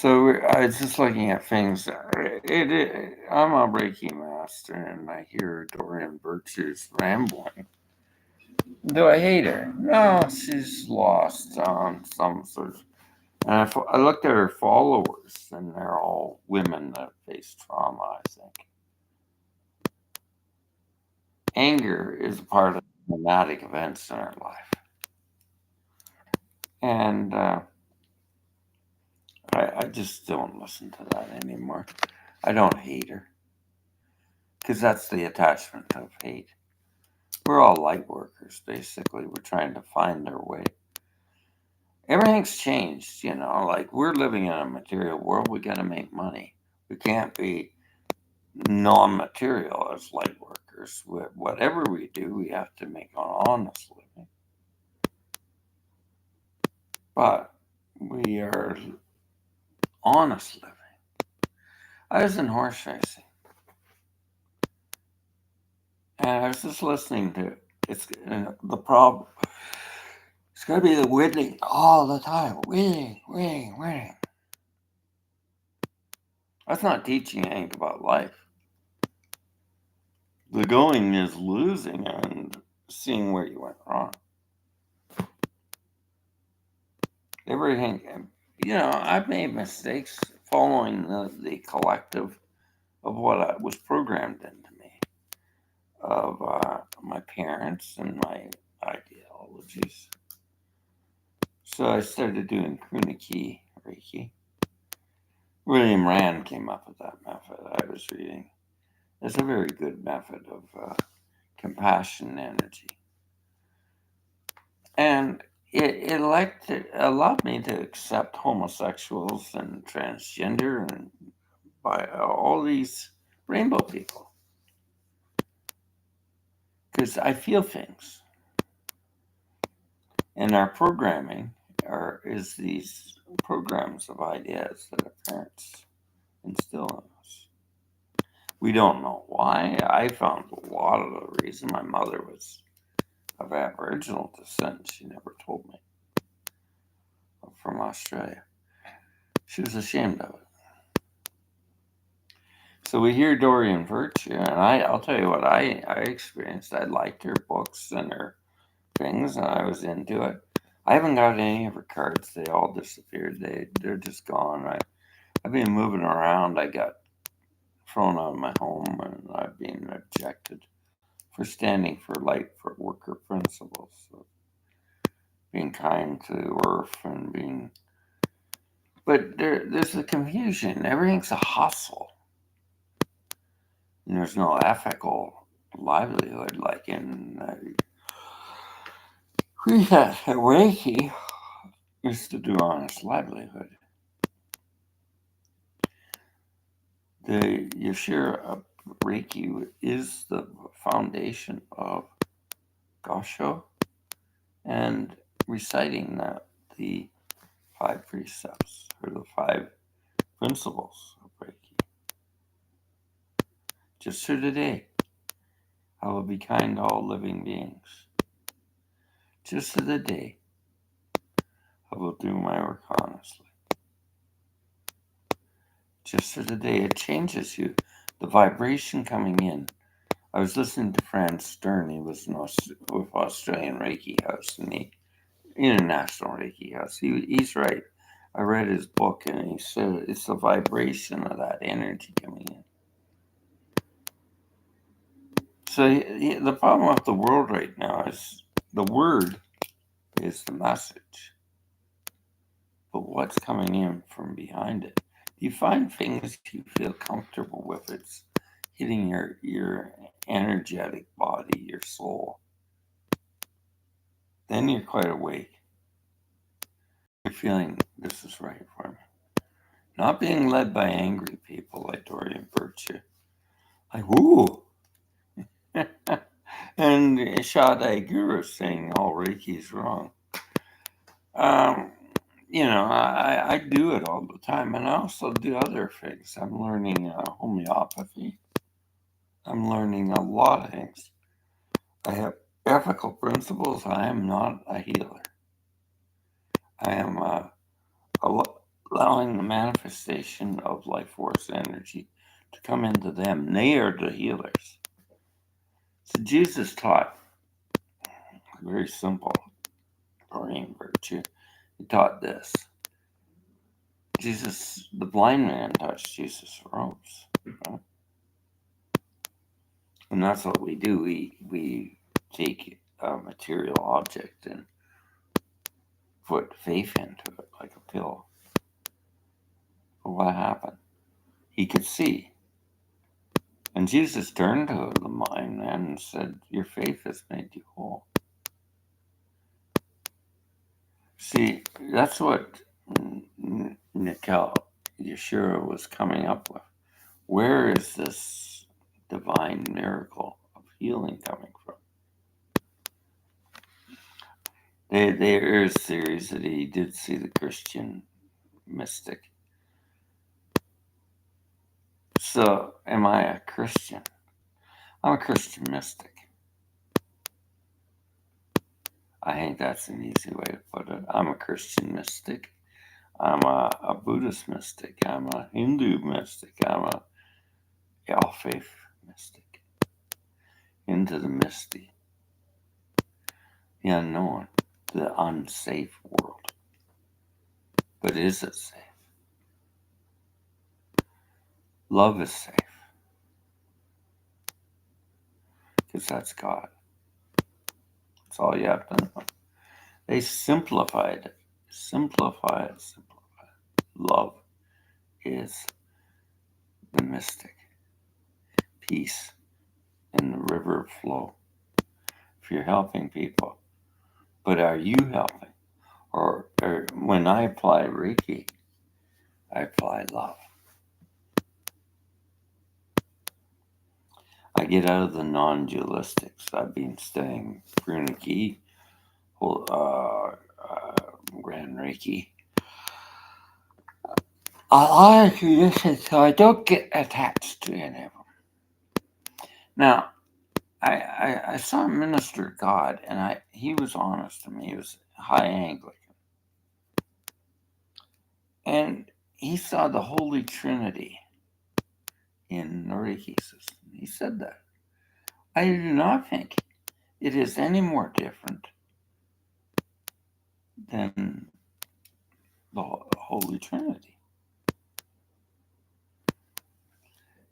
I was just looking at things. I'm a Reiki master, and I hear Dorian Virtue's rambling. Do I hate her? No, she's lost on some sort of. And I looked at her followers, and they're all women that face trauma, I think. Anger is a part of traumatic events in our life. And I just don't listen to that anymore. I don't hate her because that's the attachment of hate. We're all light workers, basically. We're trying to find our way. Everything's changed, like we're living in a material world. We got to make money. We can't be non material as light workers. Whatever we do, we have to make an honest living. But we are honest living. I was in horse racing, and I was just listening to it's the problem. It's going to be the winning all the time. Winning, winning, winning. That's not teaching anything about life. The going is losing and seeing where you went wrong. Everything, I've made mistakes following the collective of what was programmed into me, of my parents and my ideologies. So I started doing Kuniki Reiki. William Rand came up with that method I was reading. It's a very good method of compassion energy. And it allowed me to accept homosexuals and transgender and by all these rainbow people. Because I feel things. And our programming is these programs of ideas that our parents instill in us. We don't know why. I found a lot of the reason. My mother was of Aboriginal descent. She never told me. From Australia. She was ashamed of it. So we hear Dorian Virtue, and I'll tell you what I experienced. I liked her books and her things, and I was into it. I haven't got any of her cards. They all disappeared. They're just gone. I've been moving around. I got thrown out of my home, and I've been rejected for standing for light for worker principles, so being kind to the earth and being. But there's a confusion. Everything's a hustle. And there's no ethical livelihood like in. We had Reiki used to do honest livelihood. The Yeshira Reiki is the foundation of Gosho and reciting the 5 precepts or the 5 principles of Reiki. Just for today, I will be kind to all living beings. Just for the day, I will do my work honestly. Just for the day, it changes you. The vibration coming in. I was listening to Franz Stern. He was with Australian Reiki House and the International Reiki House. He's right. I read his book and he said it's the vibration of that energy coming in. So the problem with the world right now is the word is the message. But what's coming in from behind it? You find things you feel comfortable with. It's hitting your energetic body, your soul. Then you're quite awake. You're feeling this is right for me. Not being led by angry people like Dorian Virtue. Like, ooh. And Sade Guru saying all Reiki's wrong. I do it all the time, and I also do other things. I'm learning homeopathy. I'm learning a lot of things. I have ethical principles. I am not a healer. I am allowing the manifestation of life force energy to come into them. They are the healers. So Jesus taught a very simple praying virtue. He taught this. The blind man touched Jesus' robes. Right? And that's what we do. We take a material object and put faith into it like a pill. But what happened? He could see. And Jesus turned to the blind man and said, "Your faith has made you whole." See, that's what Nikhil Yeshua was coming up with. Where is this divine miracle of healing coming from? There is theories that he did see the Christian mystic. So, am I a Christian? I'm a Christian mystic. I think that's an easy way to put it. I'm a Christian mystic. I'm a Buddhist mystic. I'm a Hindu mystic. I'm a all faith mystic. Into the misty, the unknown, the unsafe world. But is it safe? Love is safe. Because that's God. That's all you have to know. They simplified it. Simplify it. Love is the mystic. Peace in the river flow. If you're helping people, but are you helping? Or when I apply Reiki, I apply love. I get out of the non-dualistics. I've been studying Puruniki, Grand Reiki. I like to listen, so I don't get attached to any of them. Now, I saw a minister of God, and he was honest to me. He was high Anglican. And he saw the Holy Trinity in the Reiki system. He said that. I do not think it is any more different than the Holy Trinity.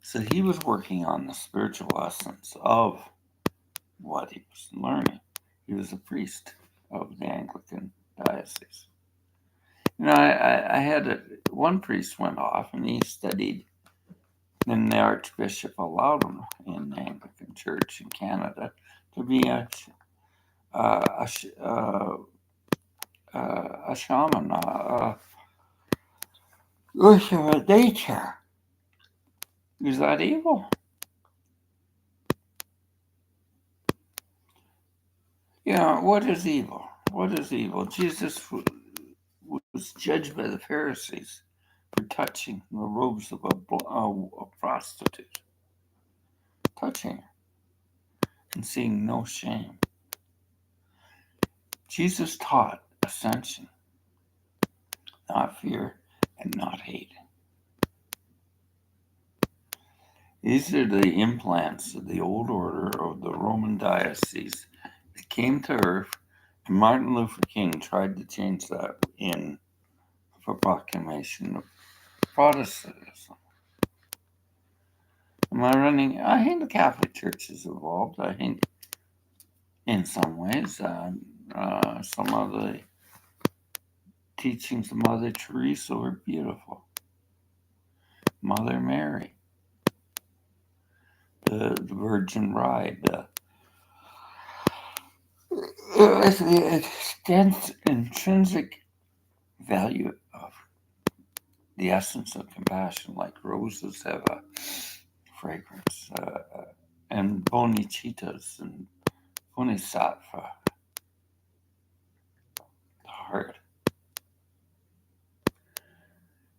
So he was working on the spiritual essence of what he was learning. He was a priest of the Anglican diocese. I had one priest went off and he studied, and the Archbishop allowed him in the Anglican Church in Canada to be a shaman, worship of nature. Is that evil? What is evil? What is evil? Jesus was judged by the Pharisees for touching the robes of a prostitute. Touching her and seeing no shame. Jesus taught ascension, not fear and not hate. These are the implants of the old order of the Roman diocese that came to earth, and Martin Luther King tried to change that in the proclamation of Protestantism. I think the Catholic Church has evolved. I think in some ways, some of the teachings of Mother Teresa were beautiful. Mother Mary, the Virgin Bride, the intrinsic value of the essence of compassion, like roses have a fragrance, and bodhicittas and bodhisattva, the heart.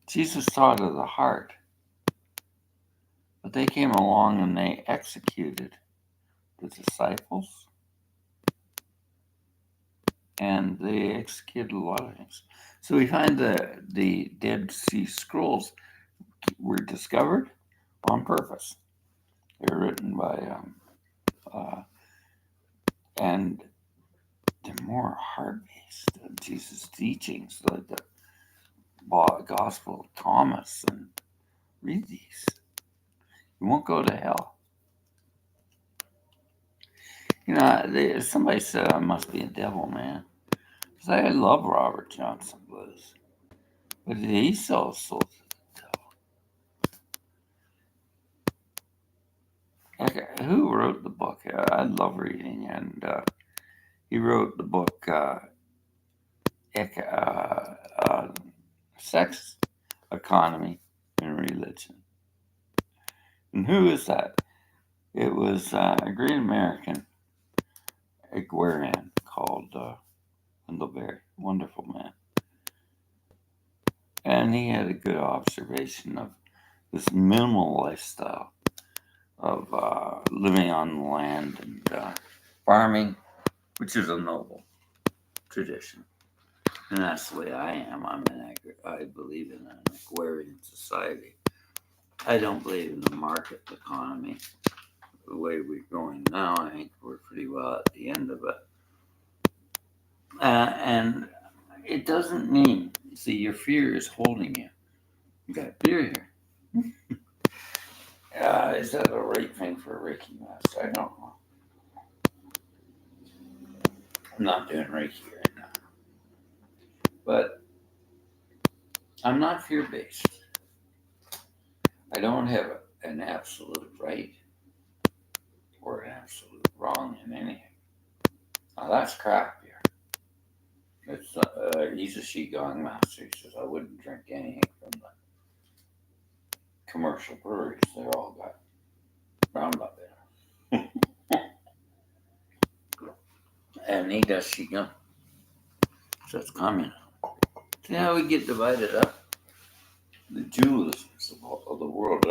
Jesus taught of the heart, but they came along and they executed the disciples, and they executed a lot of things. So we find the Dead Sea Scrolls were discovered on purpose. They were written by uh, and they're more heart based than Jesus' teachings, like the Gospel of Thomas. And read these. You won't go to hell. Somebody said I must be a devil, man. Because I love Robert Johnson Blues. But he sells souls to the devil. Okay, who wrote the book? I love reading. And he wrote the book Sex, Economy, and Religion. And who is that? It was a great American, Guerin, called Wendell Berry. Wonderful man. And he had a good observation of this minimal lifestyle of living on the land and farming, which is a noble tradition. And that's the way I am. I believe in an agrarian society. I don't believe in the market economy. The way we're going now, I think we're pretty well at the end of it. And it doesn't mean, see, your fear is holding you. You got fear here. Is that the right thing for a Reiki master? I don't know. I'm not doing Reiki right now. But I'm not fear based. I don't have an absolute right or an absolute wrong in anything. Now that's crap here. He's a Qigong master. He says I wouldn't drink anything from the commercial breweries. They're all got Roundup in them. And he does Qigong. So it's communism. See how we get divided up? The dualisms of the world.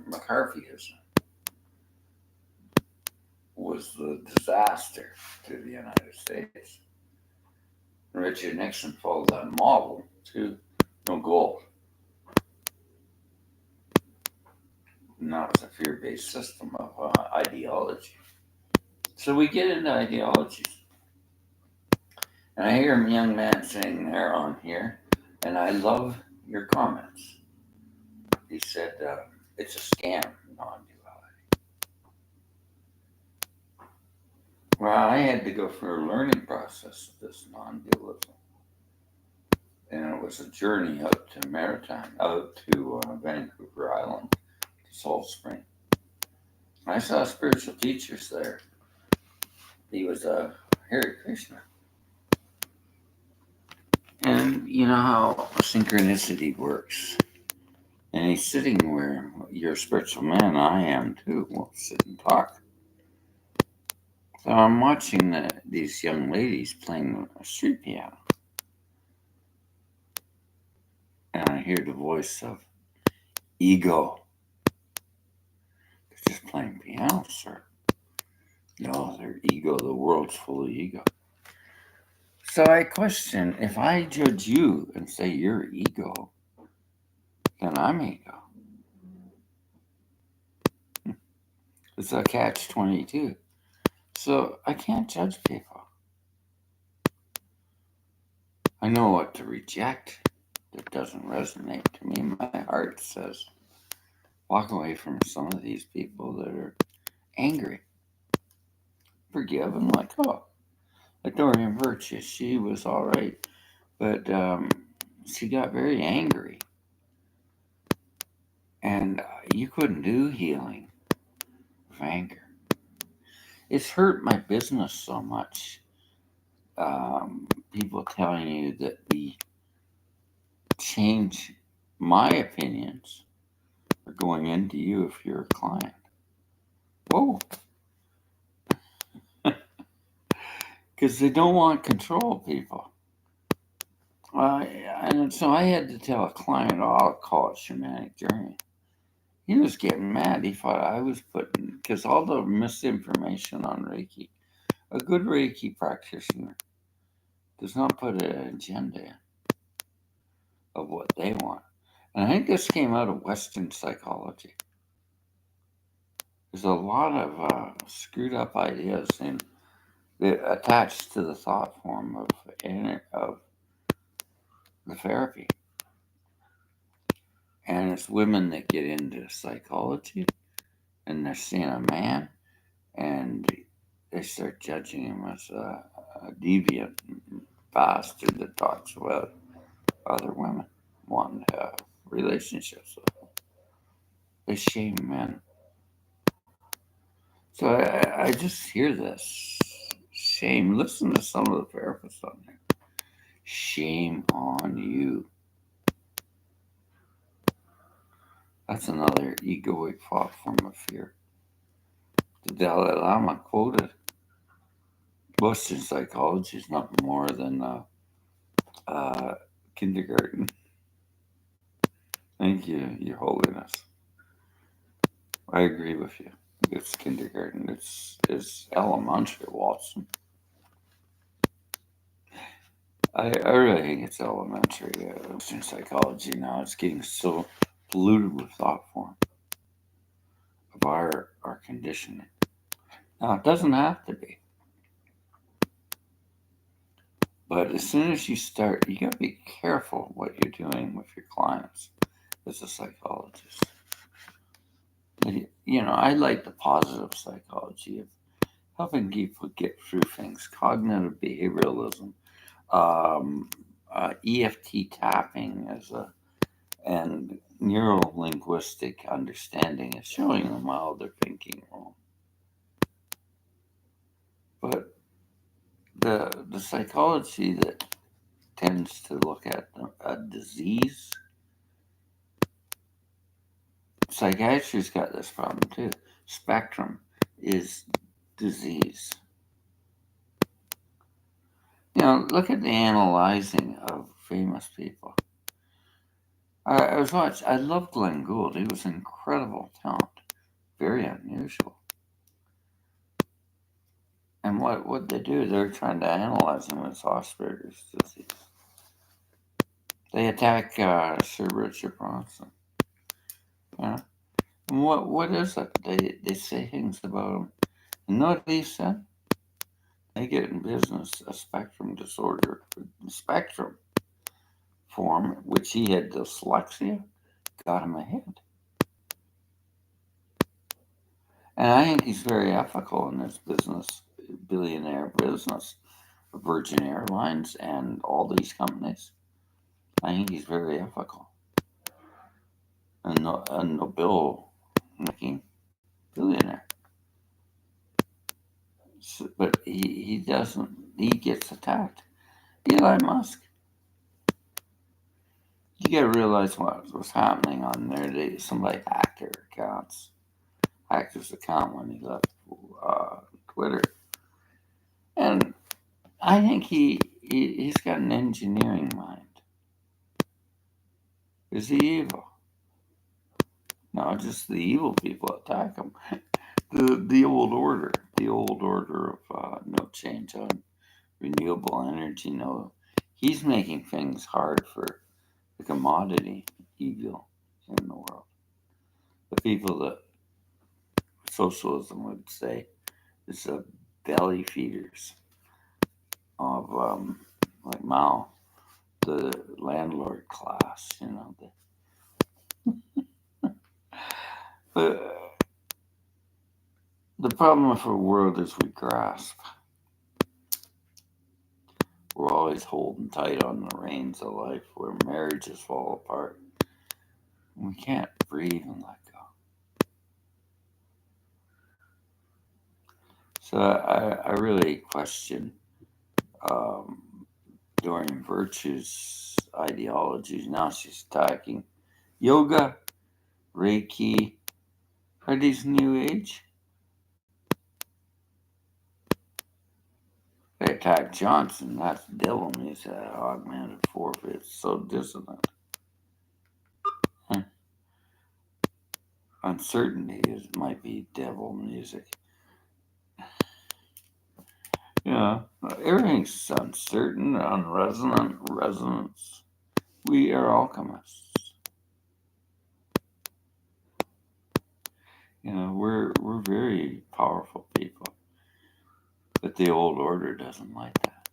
McCarthyism was the disaster to the United States. Richard Nixon followed that model to no gold. And that was a fear-based system of ideology. So we get into ideologies. And I hear a young man saying there on here, and I love your comments. He said, it's a scam, non-duality. Well, I had to go through a learning process of this non-dualism. And it was a journey out to Maritime, out to Vancouver Island, to Salt Spring. I saw spiritual teachers there. He was a Hare Krishna. And you know how synchronicity works. And he's sitting where you're a spiritual man, I am too. We'll sit and talk. So I'm watching these young ladies playing a street piano. And I hear the voice of ego. They're just playing piano, sir. No, their ego, the world's full of ego. So I question, if I judge you and say you're ego, then I'm ego. It's a catch-22. So I can't judge people. I know what to reject that doesn't resonate to me. My heart says, walk away from some of these people that are angry. Forgive and let go. Like Dorian Virtue, she was all right, but she got very angry. And you couldn't do healing with anger. It's hurt my business so much. People telling you that we change my opinions are going into you if you're a client. Whoa. Because they don't want control, people. And so I had to tell a client, I'll call it shamanic journey. He was getting mad. He thought I was putting, because all the misinformation on Reiki, a good Reiki practitioner does not put an agenda in of what they want. And I think this came out of Western psychology. There's a lot of screwed up ideas attached to the thought form of the therapy. And it's women that get into psychology and they're seeing a man and they start judging him as a deviant bastard that talks about other women wanting to have relationships with them. They shame men. So I just hear this shame. Listen to some of the therapists on there. Shame on you. That's another egoic thought form of fear. The Dalai Lama quoted, Western psychology is not more than kindergarten. Thank you, Your Holiness. I agree with you. It's kindergarten. It's elementary, Watson. I really think it's elementary. Western psychology now it's getting so polluted with thought form of our conditioning. Now it doesn't have to be, but as soon as you start, you gotta be careful what you're doing with your clients as a psychologist. I like the positive psychology of helping people get through things, cognitive behavioralism, EFT tapping and neuro linguistic understanding is showing them how they're thinking wrong. But the psychology that tends to look at a disease, psychiatry's got this problem too. Spectrum is disease. Look at the analyzing of famous people. I love Glenn Gould. He was an incredible talent, very unusual. And what they do, they're trying to analyze him as Asperger's disease. They attack Sir Richard Bronson. And what is it? They say things about him. You know what he said? They get in business a spectrum disorder, spectrum form, which he had dyslexia, got him ahead. And I think he's very ethical in his business, billionaire business, Virgin Airlines and all these companies. I think he's very ethical. A Nobel making billionaire. But he doesn't, he gets attacked. Elon Musk. You gotta realize what was happening on there. Somebody hacked their accounts. Hacked his account when he left Twitter. And I think he's got an engineering mind. Is he evil? No, just the evil people attack him. The old order of no change on renewable energy. No, he's making things hard for the commodity evil in the world. The people that socialism would say is belly feeders of like Mao, the landlord class. The problem with our world is we grasp. We're always holding tight on the reins of life where marriages fall apart. We can't breathe and let go. So I really question Dorian Virtue's ideologies. Now she's attacking yoga, Reiki. Are these new age? They attack Johnson. That's devil music. That augmented forfeit. It's so dissonant. Uncertainty might be devil music. everything's uncertain, unresonant, resonance. We are alchemists. We're very powerful people, but the old order doesn't like that.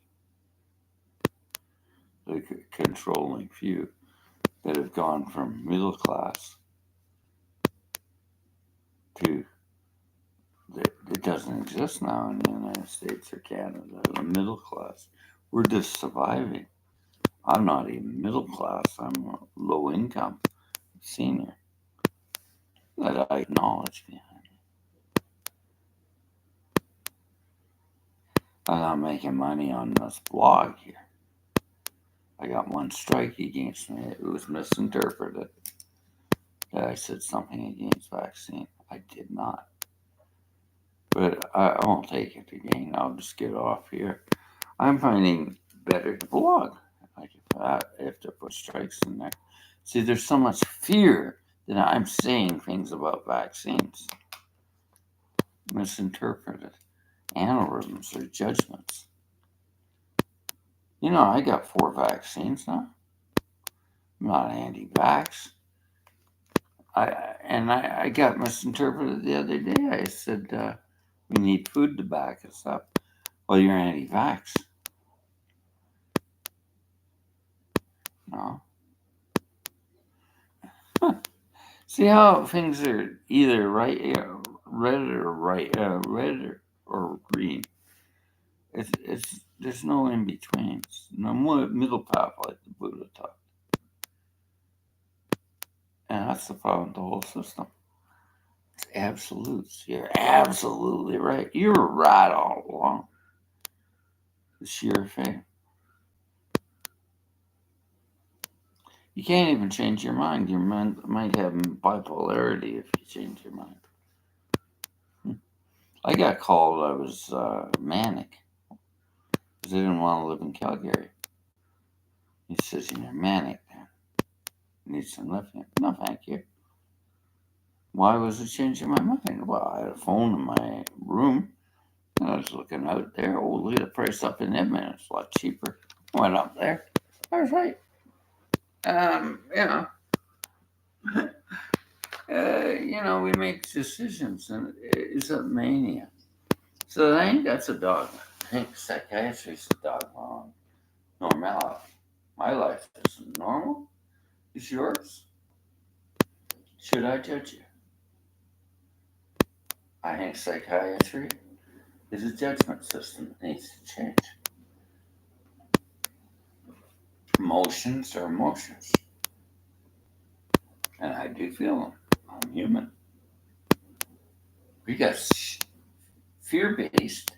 The controlling few that have gone from middle class to it doesn't exist now in the United States or Canada. The middle class, we're just surviving. I'm not even middle class. I'm a low income senior that I acknowledge behind me. I'm not making money on this blog here. I got one strike against me. It was misinterpreted that I said something against vaccine. I did not. But I won't take it again. I'll just get off here. I'm finding better to blog. Like if to put strikes in there. See, there's so much fear that I'm saying things about vaccines. Misinterpreted. Aneurysms or judgments. I got 4 vaccines now. I'm not anti-vax. I got misinterpreted the other day. I said we need food to back us up. Well, you're anti-vax. No. See how things are either red or green. It's there's no in betweens. No middle path like the Buddha taught. And that's the problem with the whole system. It's absolutes. You're absolutely right. You were right all along. The sheer fact. You can't even change your mind. Your mind might have bipolarity if you change your mind. I got called I was manic because I didn't want to live in Calgary. He says, you're manic, man. You need some lithium. No, thank you. Why was it changing my mind? Well, I had a phone in my room. And I was looking out there. Oh, look at the price up in Edmonton. It's a lot cheaper. Went up there. I was right. We make decisions, and it's a mania. So I think that's a dogma. I think psychiatry is a dogma on normality. My life is normal. Is yours? Should I judge you? I think psychiatry is a judgment system that needs to change. Emotions are emotions. And I do feel them. I'm human. We got fear-based,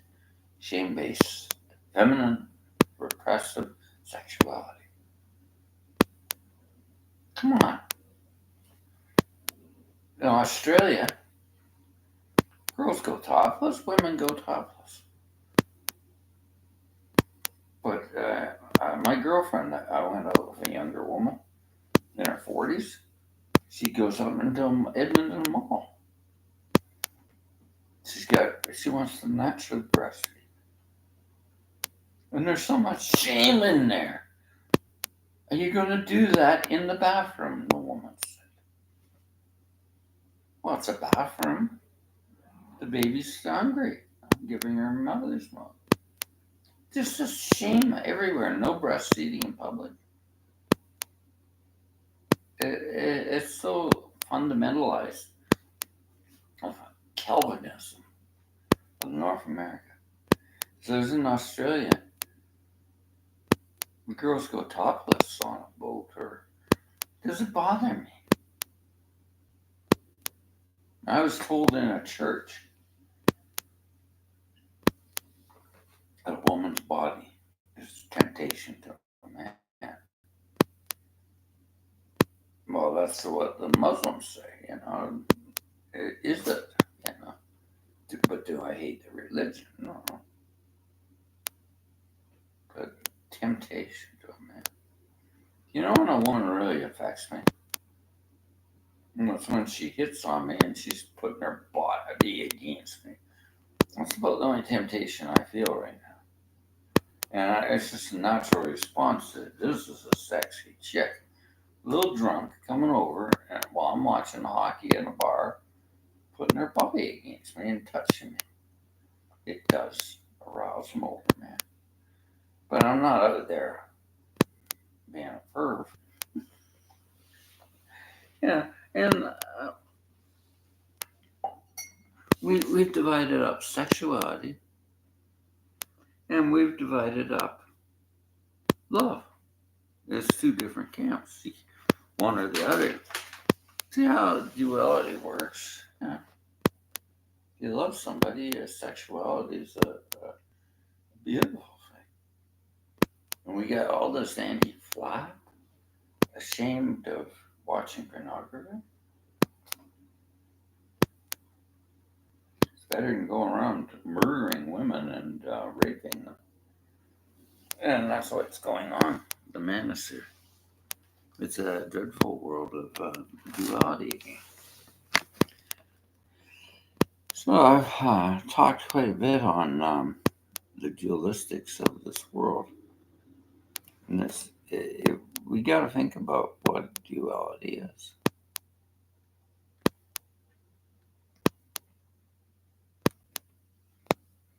shame-based, feminine, repressive sexuality. Come on. In Australia, girls go topless, women go topless. But my girlfriend, I went out with a younger woman in her 40s. She goes out into Edmonton Mall. She wants to naturally breastfeed. And there's so much shame in there. Are you going to do that in the bathroom? The woman said. Well, it's a bathroom. The baby's hungry. I'm giving her mother's milk. Just a shame everywhere. No breastfeeding in public. It's so fundamentalized of Calvinism of North America. So there's in Australia, girls go topless on a boat, or does it bother me? I was told in a church that a woman's body is a temptation to a man. Well, that's what the Muslims say, Is it, But do I hate the religion? No. But temptation to a man. When a woman really affects me? It's when she hits on me and she's putting her body against me. That's about the only temptation I feel right now. And it's just a natural response to this is a sexy chick. A little drunk, coming over, and while I'm watching hockey in a bar, putting her body against me and touching me. It does arouse them over, man. But I'm not out there being a perv. Yeah, and we've divided up sexuality, and we've divided up love. There's two different camps, one or the other. See how duality works. Yeah. If you love somebody, your sexuality is a beautiful thing. And we got all this anti-flag, ashamed of watching pornography. It's better than going around murdering women and raping them. And that's what's going on. The manosphere. It's a dreadful world of duality. So I've talked quite a bit on the dualistics of this world. And we got to think about what duality is.